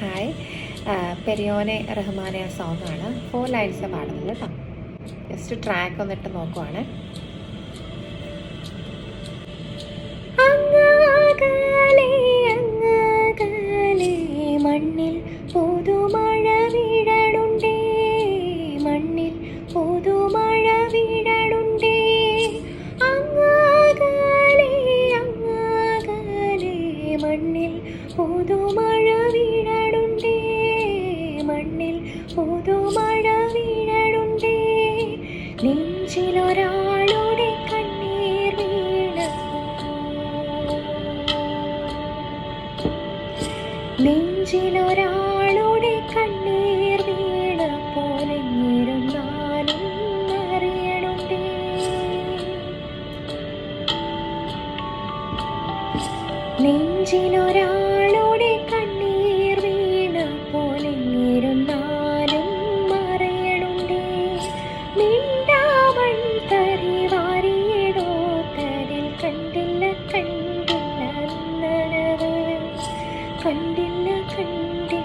Hi. പെരിയോനെ റഹ്മാനെ സോങ്ങാണ്. 4 lines പാടുന്നത് കേട്ടോ. ജസ്റ്റ് ട്രാക്ക് ഒന്നിട്ട് നോക്കുവാണ്. മണ്ണിൽ പുതുമഴ വീഴണുണ്ടേ, മണ്ണിൽ പുതുമഴ വീഴണുണ്ടേ, അങ്ങാകലെ അങ്ങാകലെ മണ്ണിൽ പുതുമഴ വീഴണുണ്ടേ, മണ്ണിൽ പുതുമഴ വീഴണുണ്ടേ, നെഞ്ചിലൊരാളുടെ കണ്ണീർ വീണ, നെഞ്ചിലൊരാളുടെ കണ്ണീർ വീണ പോലെ ഇരുന്നാലും അറിയണുണ്ടേ, നെഞ്ചിലൊരാളുടെ കണ്ണീർ വീണ പോലെ ഇരുന്നാലും അറിയണുണ്ടേ, മിണ്ടാവൺ തരിവാരിയിടോ തരിൽ കണ്ടില്ല കണ്ടില്ല നനവ്, കണ്ടില്ല കണ്ടില്ല